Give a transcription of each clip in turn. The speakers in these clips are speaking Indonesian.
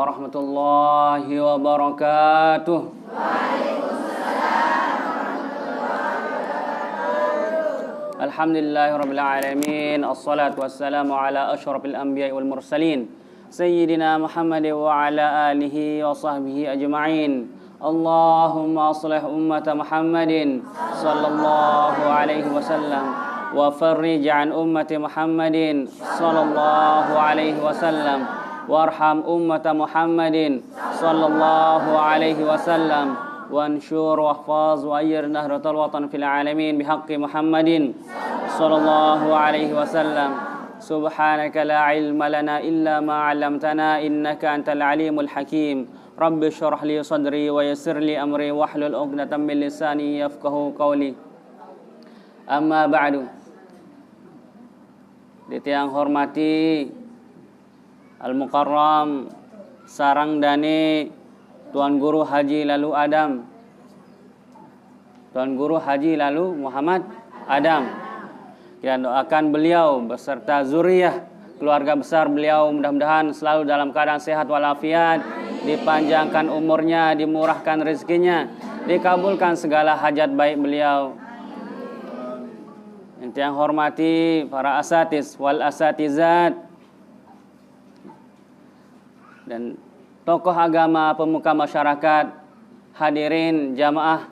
warahmatullahi wabarakatuh. Alhamdulillahirabbil alamin. Assalatu wassalamu ala asyrafil anbiya'i wal mursalin sayyidina Muhammad wa ala alihi wa sahbihi ajma'in. Allahumma aslih ummata Muhammadin sallallahu alaihi wasallam wa farrij an ummati Muhammadin sallallahu alaihi wasallam warham ummata Muhammadin sallallahu alaihi wasallam wanshur wahfaz wa ayyir nahratal watan fil alamin bihaqqi Muhammadin sallallahu alaihi wasallam. Subhanaka la ilma lana illa ma 'allamtana innaka antal alimul hakim. Rabbi shrah li sadri wa yassir li amri wahlul 'uqdatam min lisani yafqahu qawli. Amma ba'du. Yang hormati Al-Mukarram Sarang Dani Tuan Guru Haji Lalu Adam, Tuan Guru Haji Lalu Muhammad Adam. Kita doakan beliau beserta zuriyah keluarga besar beliau mudah-mudahan selalu dalam keadaan sehat walafiat, dipanjangkan umurnya, dimurahkan rezekinya, dikabulkan segala hajat baik beliau. Yang hormati para asatiz wal asatizat dan tokoh agama, pemuka masyarakat, hadirin jamaah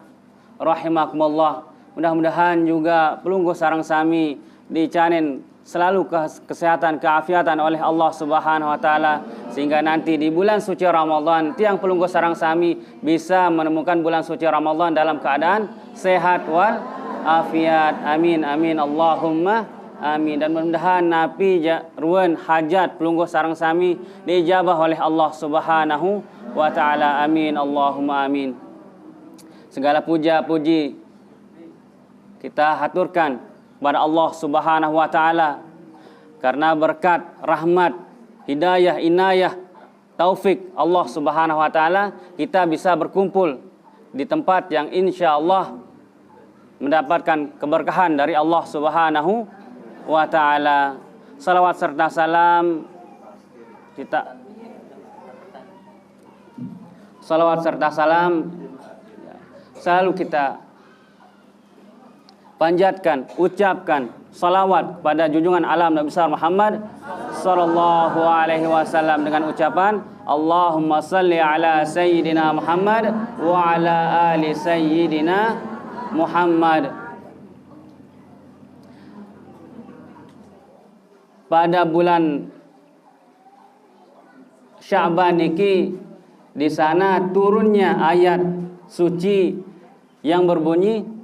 rahimakumullah. Mudah-mudahan juga pelungguh sarang sami dicanin selalu kesehatan, keafiatan oleh Allah Subhanahu wa taala sehingga nanti di bulan suci Ramadan tiang pelungguh sarang sami bisa menemukan bulan suci Ramadan dalam keadaan sehat wal afiat. Amin amin Allahumma amin. Dan mudah-mudahan napi ruan hajat pelungguh sarang sami diijabah oleh Allah Subhanahu wa taala. Amin Allahumma amin. Segala puja puji kita haturkan kepada Allah Subhanahu wa taala karena berkat rahmat, hidayah, inayah, taufik Allah Subhanahu wa taala kita bisa berkumpul di tempat yang insyaallah mendapatkan keberkahan dari Allah Subhanahu wa taala. Salawat serta salam selalu kita panjatkan, ucapkan salawat pada junjungan alam Nabi besar Muhammad sallallahu alaihi wasallam dengan ucapan Allahumma salli ala sayyidina Muhammad wa ala ali sayyidina Muhammad. Pada bulan Sya'ban niki di sana turunnya ayat suci yang berbunyi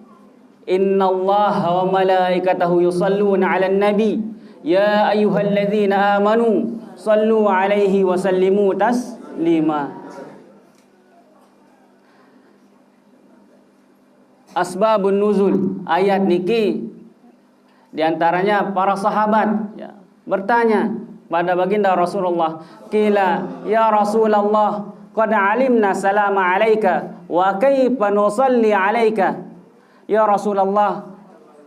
Innallaha wa malaikatahu yusalluna 'alan nabi ya ayyuhalladzina amanu sallu 'alaihi wa sallimu taslima. Asbabun nuzul ayat niki diantaranya para sahabat bertanya pada baginda Rasulullah, qila ya Rasulullah qad alimna salama 'alaika wa kaifa nusalli 'alaika. Ya Rasulullah,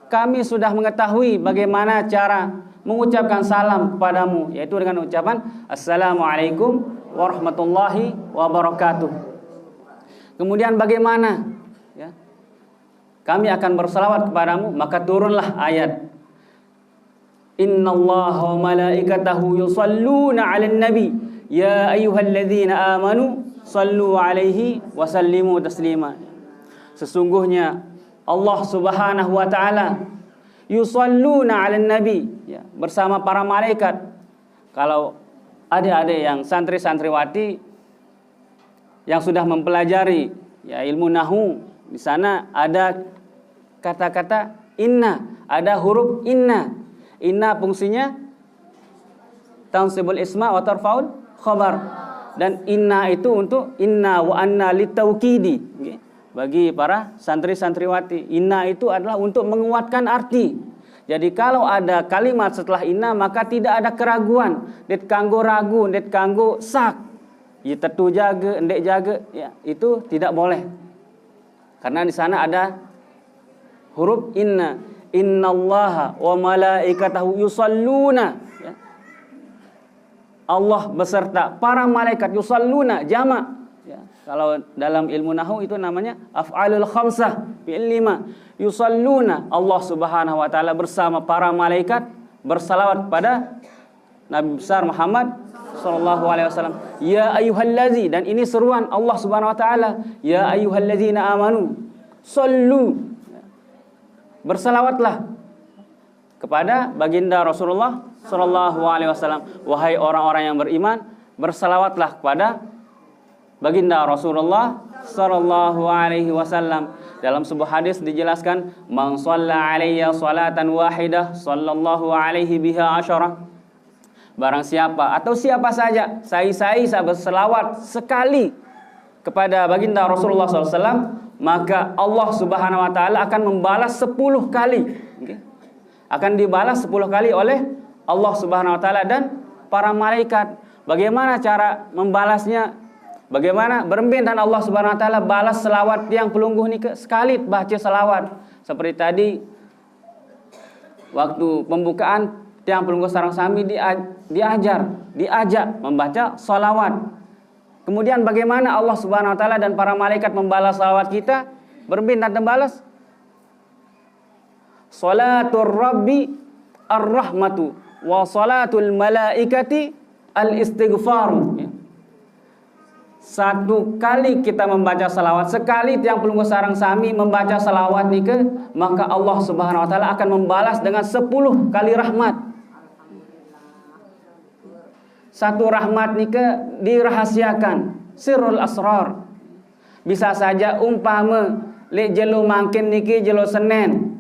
kami sudah mengetahui bagaimana cara mengucapkan salam kepadamu, yaitu dengan ucapan Assalamualaikum warahmatullahi wabarakatuh. Kemudian bagaimana kami akan bersalawat kepadamu? Maka turunlah ayat Innallaha wa malaikatahu yusalluna 'alan nabi ya ayyuhalladzina amanu sallu 'alaihi wa sallimu taslima. Sesungguhnya Allah Subhanahu wa taala yusalluna 'alan nabi bersama para malaikat. Kalau adik-adik yang santri-santriwati yang sudah mempelajari ilmu nahwu, di sana ada kata-kata inna, ada huruf inna. Inna fungsinya tansibul isma wa tarfaul khabar. Dan inna itu untuk inna wa anna litaukidi. Bagi para santri-santriwati, inna itu adalah untuk menguatkan arti. Jadi kalau ada kalimat setelah inna maka tidak ada keraguan. Det kanggo ragu, det kanggo sak. Ya tetu jaga, ndek jaga, itu tidak boleh. Karena di sana ada huruf inna. Innallaha wa malaikatahu yusalluna Allah beserta para malaikat, yusalluna jamak. Ya, kalau dalam ilmu nahwu itu namanya af'alul khamsah, fi'il 5. Yusalluna, Allah Subhanahu wa taala bersama para malaikat bersalawat pada Nabi besar Muhammad sallallahu alaihi wasallam. Ya ayyuhallazi, dan ini seruan Allah Subhanahu wa taala, ya ayyuhallazina amanu sallu, bersalawatlah kepada baginda Rasulullah sallallahu alaihi wasallam. Wahai orang-orang yang beriman, bersalawatlah kepada baginda Rasulullah sallallahu alaihi wasallam. Dalam sebuah hadis dijelaskan, man shalla alayya salatan wahidah sallallahu alaihi biha asyarah. Barang siapa atau siapa saja saya berselawat sekali kepada baginda Rasulullah SAW, maka Allah Subhanahu wa taala akan membalas 10 kali. Okay? Akan dibalas 10 kali oleh Allah Subhanahu wa taala dan para malaikat. Bagaimana cara membalasnya? Bagaimana berembin dan Allah Subhanahu wa taala balas selawat yang pelungguh ni sekali baca selawat. Seperti tadi waktu pembukaan tiang pelungguh sarang sami diajak membaca salawat. Kemudian bagaimana Allah Subhanahu wa taala dan para malaikat membalas salawat kita? Berbin dan membalas. Salatul Rabbi ar-rahmatu wa salatul malaikati al-istighfaru. Satu kali kita membaca salawat, sekali tiang pelungguh sarang sami membaca salawat ni maka Allah Subhanahu wa taala akan membalas dengan 10 kali rahmat. Satu rahmat ni dirahasiakan, sirrul asrar. Bisa saja umpama lek jelo mangkin niki jelo Senin.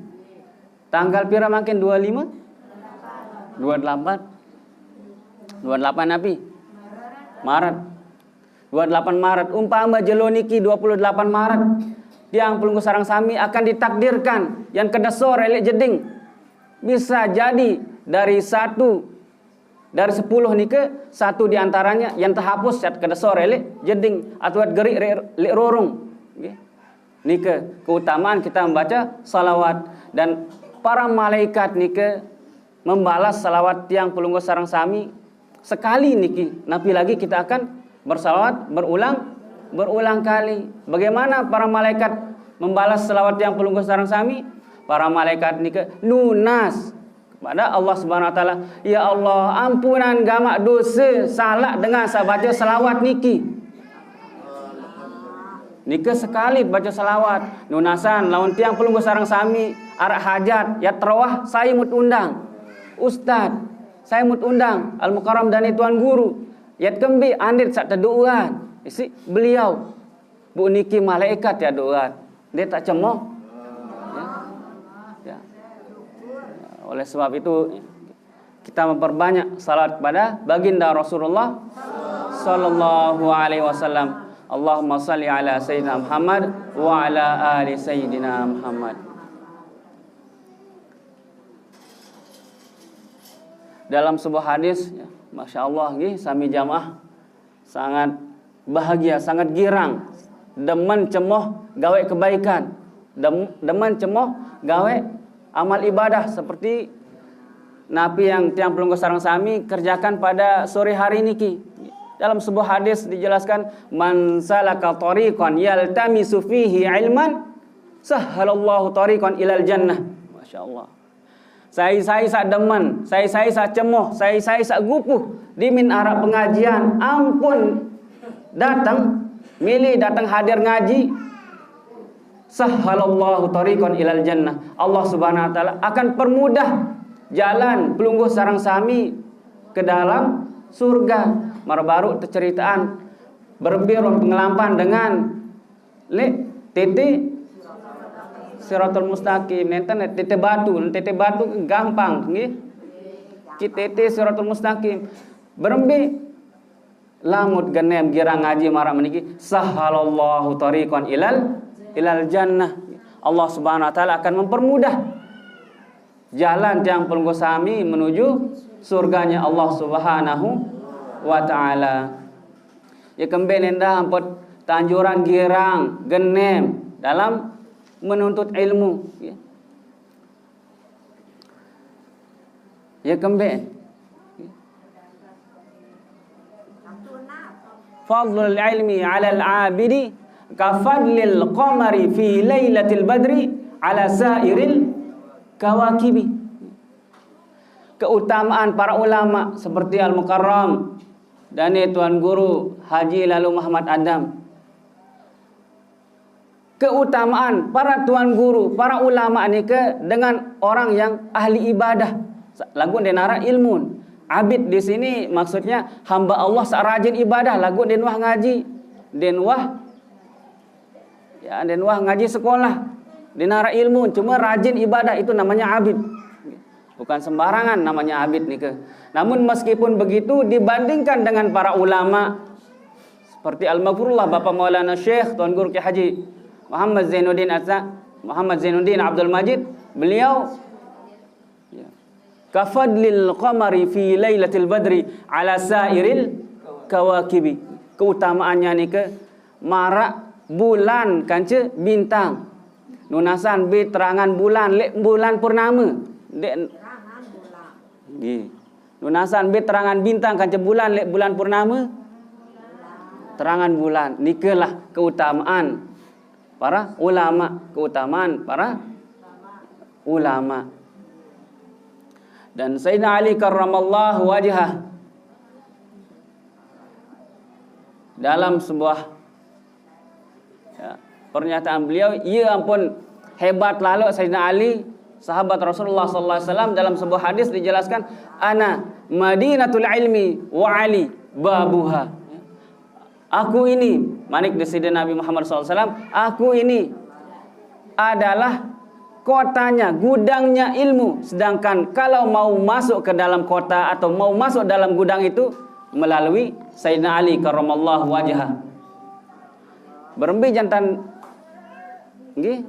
Tanggal pira mangkin 25? 28 Nabi. Maret. 28 Maret. Umpama jelo niki 28 Maret. Tiang pelungguh sarang sami akan ditakdirkan yang kedesor lek jeding. Bisa jadi dari 10 ni satu diantaranya yang terhapus cat kedesor lek jeding atau gerik lek rorong. Ni keutamaan kita membaca salawat, dan para malaikat ni membalas salawat tiang pelungguh sarang sami sekali niki. Nabi lagi kita akan bersalawat berulang kali. Bagaimana para malaikat membalas salawat tiang pelungguh sarang sami? Para malaikat ni nunas pada Allah Subhanahu wa taala, ya Allah, ampunan gamak dosa salah dengan saya baca selawat niki. Nika sekali baca selawat nunasan lawan tiang pelungguh sarang sami arak hajat ya terawah saya mut undang ustaz, saya mut undang al mukarram dan tuan guru yat kembi andir sak teduan isi beliau bu niki malaikat ya doa dia tak cemoh. Oleh sebab itu kita memperbanyak salat kepada baginda Rasulullah sallallahu alaihi wasallam. Allahumma salli ala sayyidina Muhammad wa ala ali sayyidina Muhammad. Dalam sebuah hadis, ya, Masya Allah, sami jamaah sangat bahagia, sangat girang, demen cemoh gawe kebaikan, demen cemoh gawe amal ibadah seperti Nabi yang tiang pelungguh sarang sami kerjakan pada sore hari niki. Dalam sebuah hadis dijelaskan, man salaka tariqan yaltamisu fihi ilman sahhalallahu tariqan ilal jannah. Masya-Allah. Saya sak demen, saya sak cemoh, saya sak gupuh di min arah pengajian. Ampun datang milih datang hadir ngaji, sahhalallahu tariqan ilal jannah. Allah Subhanahu wa taala akan permudah jalan pelungguh sarang sami ke dalam surga. Marbaru terceritaan berbirun pengelampan dengan tete siratul mustaqim, nenten tete batu gampang nggih. Tete siratul mustaqim berembe lamut genem girang ngaji marah meniki sahhalallahu tariqan ilal jannah. Allah Subhanahu wa taala akan mempermudah jalan tiang pelungguh sami menuju surganya Allah Subhanahu wa taala. Ya kembali nenda ampun tanjuran girang genem dalam menuntut ilmu, ya kembali fadlul ilmi 'alal 'abidi ka fadlil qamari fi lailatul badri 'ala sairil kawakibi. Keutamaan para ulama seperti Al-Mukarram dan Tuan Guru Haji Lalu Muhammad Adam. Keutamaan para tuan guru, para ulama ni ke dengan orang yang ahli ibadah. Lagu denara ilmu. Abid di sini maksudnya hamba Allah sarajin ibadah. Lagu denwah ngaji, denwah ngaji sekolah, denara ilmu. Cuma rajin ibadah itu namanya abid. Bukan sembarangan namanya abid ni ke. Namun meskipun begitu dibandingkan dengan para ulama seperti Al-Maghfurullah Bapak Maulana Syekh Tuan Guru Ki Haji Muhammad Zainuddin Abdul Majid, beliau kafadlil qamari fi lailatul badri ala sairil kawakibi. Keutamaannya ni ke marak bulan kanca bintang. Nunasan be terangan bulan lek bulan purnama. Dek nunasan be terangan bintang kanca bulan lek bulan purnama. Terangan bulan. Nikelah keutamaan para ulama, keutamaan para ulama. Dan Sayyidina Ali karramallahu wajhah dalam sebuah pernyataan beliau, ya ampun hebat lalu Sayyidina Ali sahabat Rasulullah sallallahu alaihi wasallam, dalam sebuah hadis dijelaskan, ana madinatul ilmi wa ali babuha. Aku ini, manik desiden Nabi Muhammad SAW, aku ini adalah kotanya, gudangnya ilmu. Sedangkan kalau mau masuk ke dalam kota atau mau masuk dalam gudang itu melalui Sayyidina Ali karramallahu wajhah. Berembi jantan,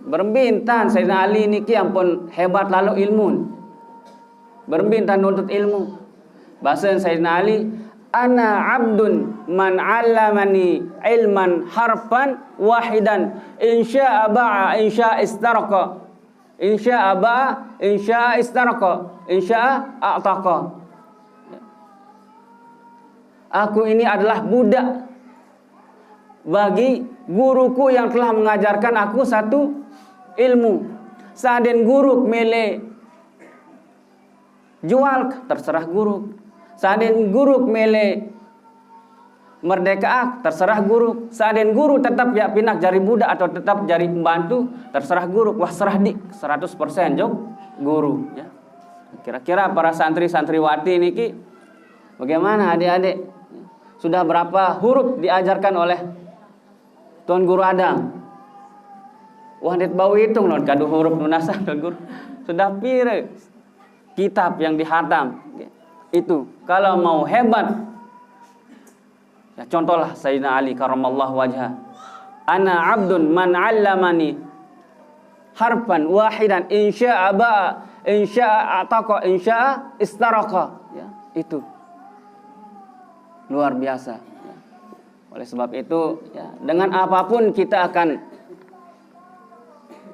berembi intan Sayyidina Ali ini ki ampun hebat lalu ilmu. Berembi intan nuntut ilmu. Bahasa Sayyidina Ali, ana abdun man 'allamani ilman harfan wahidan insya'a ba'a insya'a istaraqa insya'a ba'a insya'a istaraqa insya'a a'taqa. Aku ini adalah budak bagi guruku yang telah mengajarkan aku satu ilmu. Saden guru mele jual terserah guru. Saden guru mele merdeka terserah guru. Saden guru tetap ya pinak jari budak atau tetap jari pembantu terserah guru. Wah serah dik 100% jok guru ya. Kira-kira para santri-santriwati niki bagaimana adik-adik? Sudah berapa huruf diajarkan oleh Tuan Guru Adam? Wah det bau hitung non kadu huruf nunasan Tuan Guru. Sudah pire kitab yang dihatam. Itu kalau mau hebat ya, contohlah Sayyidina Ali karramallahu wajhah, ana abdun man 'allamani harfan wahidan insya'a ba'a insya'a ataqa insya'a istaraqa ya, itu luar biasa ya. Oleh sebab itu ya, dengan apapun kita akan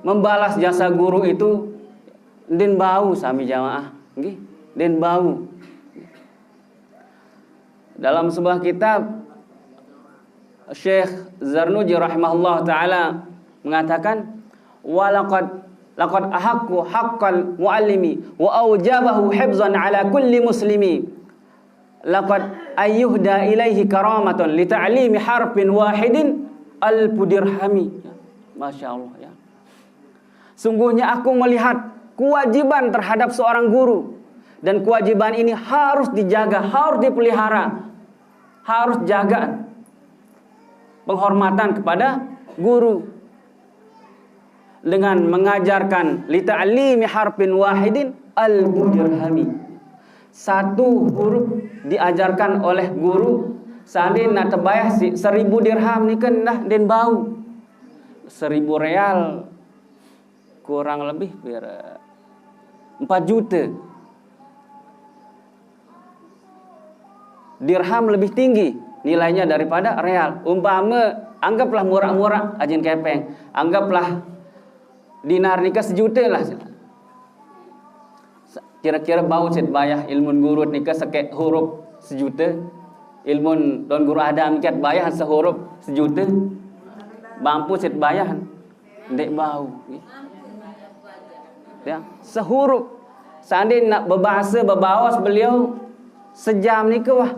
membalas jasa guru itu. Den bau sami jamaah nggih, den bau. Dalam sebuah kitab Syekh Zarnuji rahimahullah ta'ala mengatakan, laqad ahaqqu haqqal muallimi wa aujabahu hifzan ala kulli muslimi laqad ayyuhda ilaihi karamatun li ta'limi harfin wahidin alfu dirhami. Masya Allah ya. Sungguhnya aku melihat kewajiban terhadap seorang guru, dan kewajiban ini harus dijaga, harus dipelihara, harus jaga penghormatan kepada guru dengan mengajarkan li ta'limi harfin wahidin alfu dirhami. Satu huruf diajarkan oleh guru sandin na tebayah 1000 dirham ni kan nah den bau 1000 real kurang lebih 4 juta. Dirham lebih tinggi nilainya daripada real. Umpama anggaplah murah-murah ajin kepeng, anggaplah dinar nikah 1 juta lah. Kira-kira bau cet bayah ilmu guru nikah sekek huruf 1 juta. ilmu Tuan Guru Adam kat bayar sehurup sejuta. Mampu set bayar. Ndek bau. Ya, sehurup. Seandainya nak berbahasa berbawas beliau sejam ni ke wah.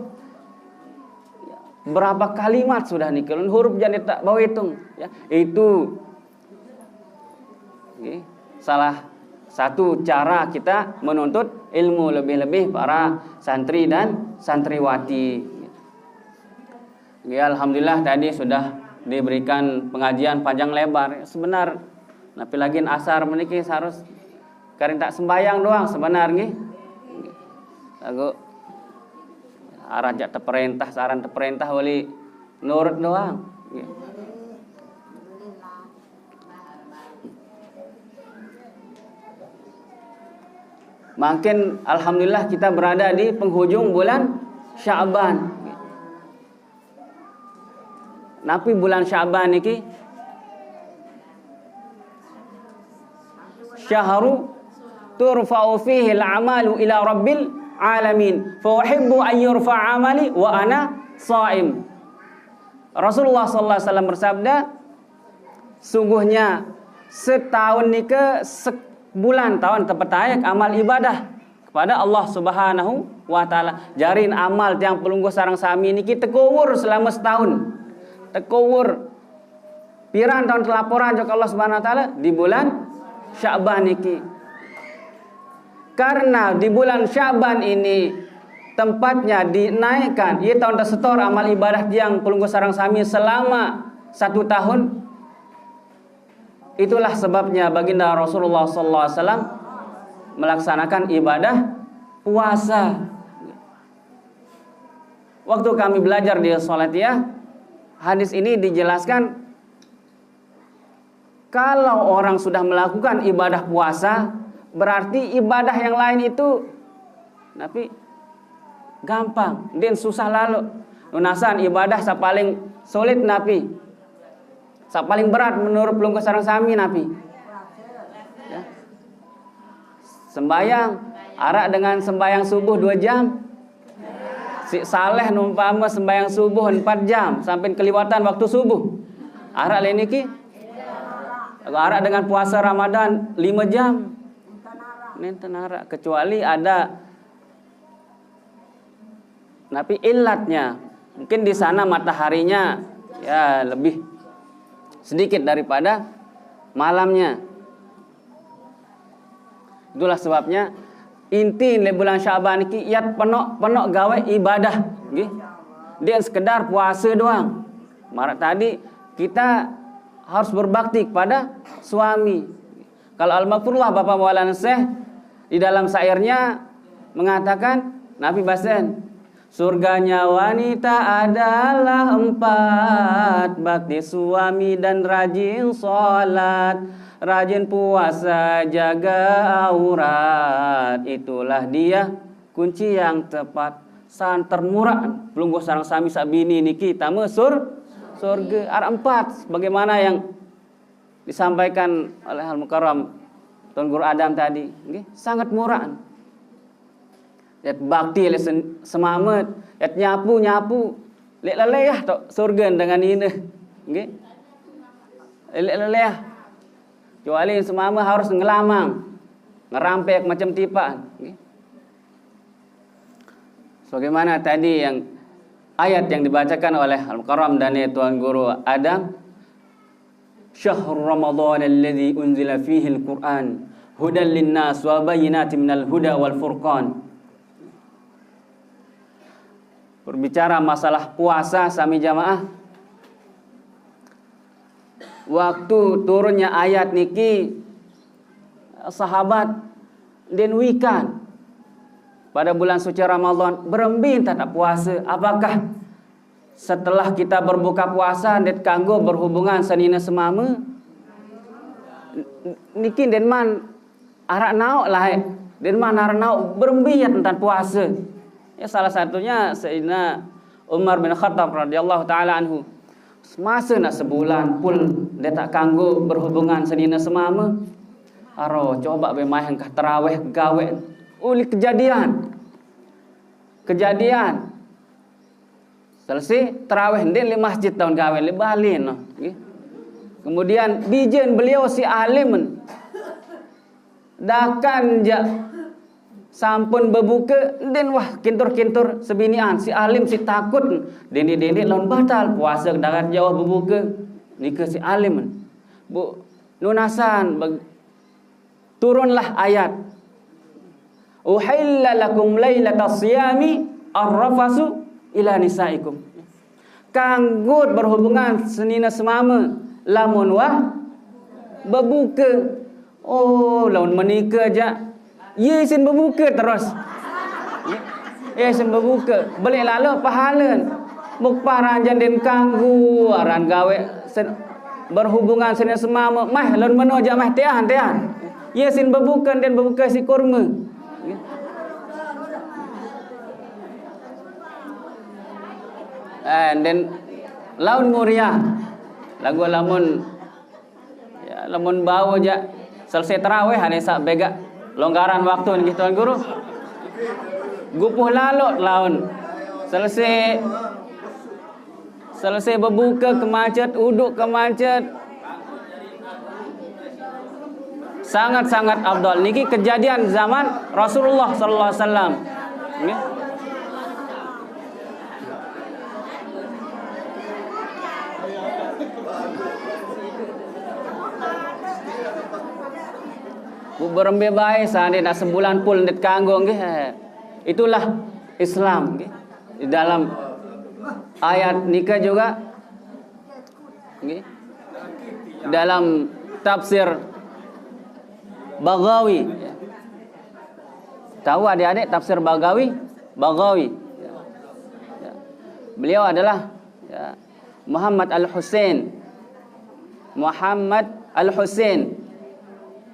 Berapa kalimat sudah ni kalau huruf jadi tak bau hitung ya. Itu salah satu cara kita menuntut ilmu lebih-lebih para santri dan santriwati. Ya, alhamdulillah tadi sudah diberikan pengajian panjang lebar. Sebenar tapi lagi asar meniki harus karena tak sembayang doang sebenarnya. Lagu arajak terperintah saran terperintah wali nurut doang. Makin alhamdulillah kita berada di penghujung bulan Sya'ban. Napi bulan Sya'ban niki syahru turfa'u fihi al-'amalu ila rabbil alamin fa uhibbu an yurfa'a 'amali wa ana sha'im. Rasulullah sallallahu alaihi wasallam bersabda, sungguhnya setahun nika bulan tahun terpetayak amal ibadah kepada Allah Subhanahu wa taala. Jarin amal yang pelungguh sarang sami niki tekowur selama setahun. Tekowur piran tahun laporan jok Allah Subhanahu wa taala di bulan Sya'ban niki. Karena di bulan Sya'ban ini tempatnya dinaikkan, ia tahun tersetor amal ibadah yang pelungguh sarang sami selama 1 tahun. Itulah sebabnya baginda Rasulullah sallallahu alaihi wasallam melaksanakan ibadah puasa. Waktu kami belajar di Salatiyah, hadis ini dijelaskan kalau orang sudah melakukan ibadah puasa, berarti ibadah yang lain itu tapi gampang, dan susah lalu. Nunasan ibadah sa paling sulit napi. Sa paling berat menurut pelungguh sarang sami napi. Ya. Sembayang arak dengan sembayang subuh 2 jam. Si saleh numpama sembayang subuh 4 jam sampai keliwatan waktu subuh. Arak lain niki. Arak dengan puasa Ramadan 5 jam. Nenten arak kecuali ada napi ilatnya. Mungkin di sana mataharinya ya lebih sedikit daripada malamnya. Itulah sebabnya inti di bulan Sya'ban iki iat penok gawe ibadah nggih. Dia sekedar puasa doang. Marak tadi kita harus berbakti kepada suami. Kalau Al-Maghfurullah Bapak Maulana Syekh di dalam syairnya mengatakan Nabi Basen, surganya wanita adalah 4, bakti suami dan rajin sholat, rajin puasa, jaga aurat. Itulah dia kunci yang tepat. Santer murah pelungguh sarang sami sabini niki tame surga ada 4 bagaimana yang disampaikan oleh Al-Mukarram Tuan Guru Adam tadi, nggih, sangat murah. Yat bakti le semamet, yat nyapu, lek leleh tok surga dengan ini, nggih. Lek leleh. Kecuali semama harus ngelamang, ngerampek macam tipa, nggih. Sebagaimana tadi yang ayat yang dibacakan oleh Al-Mukarram dan Tuan Guru Adam, Syahrul Ramadan alladzi unzila fihi al-Qur'an hudan lin-nas wa bayyinatin minal huda wal furqan. Berbicara masalah puasa sami jamaah, waktu turunnya ayat niki sahabat den wikan pada bulan suci Ramadan berembin tak puasa. Apakah setelah kita berbuka puasa det kanggo berhubungan sanina semama niki den man arak nauk lah den man arak nauk berembin tentang puasa. Ya, salah satunya Sayyidina Umar bin Khattab radhiyallahu taala anhu. Semasa nak sebulan pun dia tak kanggo berhubungan sanina semama. Aro coba be main kah tarawih gawe uli kejadian Selesai tarawih din di masjid tahun kahwin li balin noh. Kemudian bijen beliau si alim dakan ja sampun berbuka den wah kintur-kintur sebinian si alim si takut deni-deni lawan batal puasa darat jauh berbuka nikah si alim bu lunasan turunlah ayat uhilla lakum lailatas siyami arrafasu ila nisaikum kanggut berhubungan senina semama lamun wah berbuka oh lamun menikah aja ye sin berbuka terus ye sin berbuka balik lalu pahala mukparan jandin kanggu aran gawe berhubungan senina semama mah lamun meno aja mah tian ye sin berbuka dan berbuka si kurma and then laun muria lagu lamun ya lamun bau aja selesai tarawih hanya sak bega longgaran waktu ni tuan guru gupuh lalu laun selesai berbuka ke masjid uduk ke masjid sangat-sangat afdal niki kejadian zaman Rasulullah sallallahu alaihi wasallam nggih. Berembe bae sane nak sebulan pun ndet kanggo nggih. Itulah Islam nggih. Di dalam ayat nikah juga nggih. Dalam tafsir Baghawi. Tahu adik-adik tafsir Baghawi? Baghawi. Beliau adalah Muhammad Al-Husain. Muhammad Al-Husain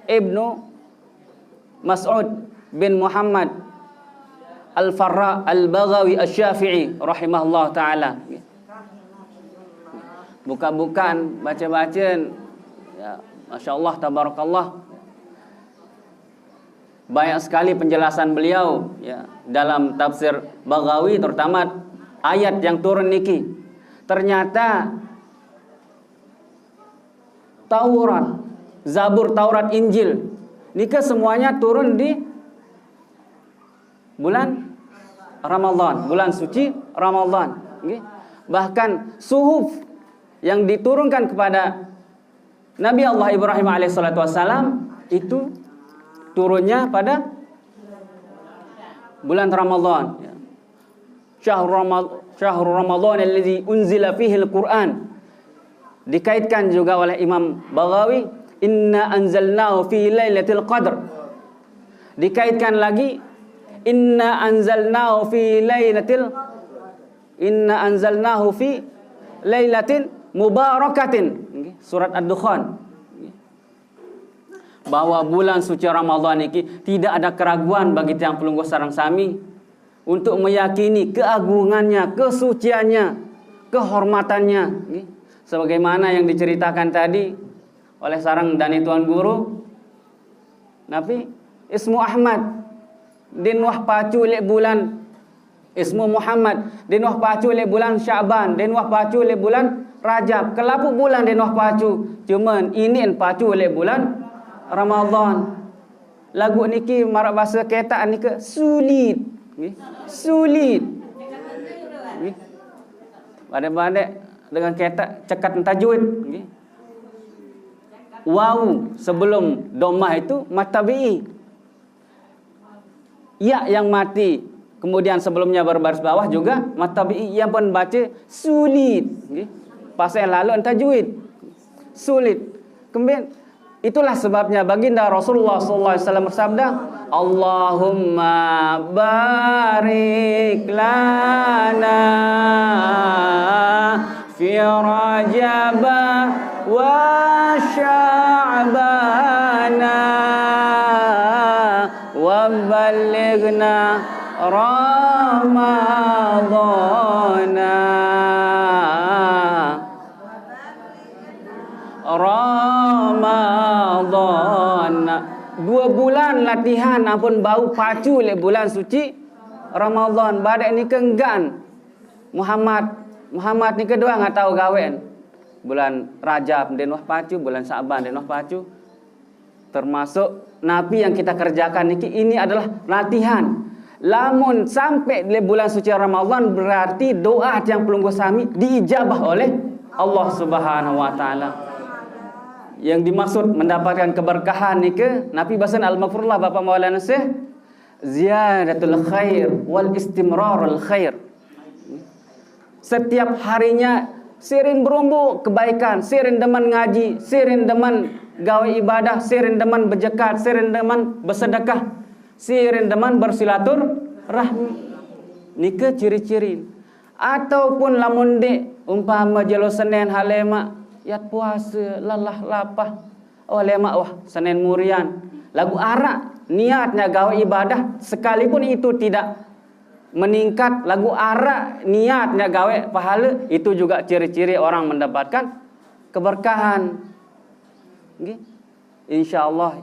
Ibnu Mas'ud bin Muhammad Al-Farra Al-Baghawi Asy-Syafi'i rahimahullah taala. Buka-bukaan, baca-bacaan ya, masya-Allah tabarakallah. Banyak sekali penjelasan beliau ya dalam tafsir Baghawi terutama ayat yang turun niki. Ternyata Taurat, Zabur, Taurat, Injil nikah semuanya turun di bulan Ramadan, bulan suci Ramadan. Bahkan suhuf yang diturunkan kepada Nabi Allah Ibrahim alaihissalatu wassalam itu turunnya pada bulan Ramadan. Syahrul Ramadan alladzi unzila fihi al-Qur'an. Dikaitkan juga oleh Imam Baghawi, inna anzalnahu fi lailatul qadr. Dikaitkan lagi inna anzalnahu fi lailatin mubarakatin. Surat Ad-Dukhan. Bahwa bulan suci Ramadan ini tidak ada keraguan bagi tiang pelungguh sareng sami untuk meyakini keagungannya, kesuciannya, kehormatannya. Sebagaimana yang diceritakan tadi oleh sarang dani tuan guru Nabi ismu Ahmad din wah pacu lek bulan ismu Muhammad din wah pacu lek bulan Syaban din wah pacu lek bulan Rajab kelapu bulan din wah pacu cuman ini pacu lek bulan Ramadan. Lagu niki marak bahasa ketaan ni ke sulit sulit badai-badai dengan ketak cekat tajwid waw sebelum dhammah itu mad tabi'i. Ya yang mati kemudian sebelumnya berbaris bawah juga mad tabi'i yang pun baca sulit pasal lalu tajwid sulit. Kemudian itulah sebabnya baginda Rasulullah sallallahu alaihi wasallam bersabda, Allahumma barik lana fi Rajab wa Sya'bana wa ballighna Ramadana. Dua bulan latihan apun bau pacu le bulan suci Ramadan. Badai ni kenggan Muhammad Muhammad ni kedua nggak tahu gawen. Bulan Rajab den wah pacu, bulan Sa'ban den wah pacu. Termasuk nabi yang kita kerjakan ini adalah latihan. Lamun sampai di bulan suci Ramadan berarti doa yang pelunggu sami diijabah oleh Allah Subhanahu wa taala. Yang dimaksud mendapatkan keberkahan ni ke Nabi bahasan al-maghfurullah Bapak Maulana Syekh ziyadatul khair wal istimrarul khair. Setiap harinya sirin berumbu kebaikan, sirin deman ngaji, sirin deman gawe ibadah, sirin deman berzakat, sirin deman bersedekah, sirin deman bersilaturahmi. Nika ciri-ciri. Ataupun lamun de umpama jelo Senin halema yat puasa lelah lapah. Oh lemak wah Senin murian. Lagu arak niatnya gawe ibadah sekalipun itu tidak meningkat, lagu arak niatnya gawe pahala, itu juga ciri-ciri orang mendapatkan keberkahan. Okay? Insyaallah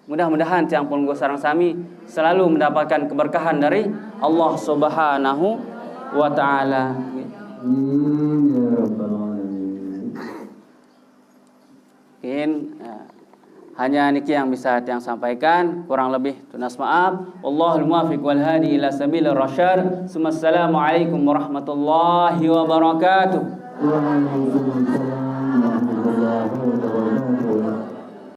mudah-mudahan tiang pun sareng sami selalu mendapatkan keberkahan dari Allah Subhanahu wa taala. Mungkin hanya niki yang bisa tiang sampaikan, kurang lebih tunas maaf. Wallahul muwaffiq wal hadi ila sabilir rasyad. Assalamualaikum warahmatullahi wabarakatuh. Waalaikumsalam warahmatullahi wabarakatuh.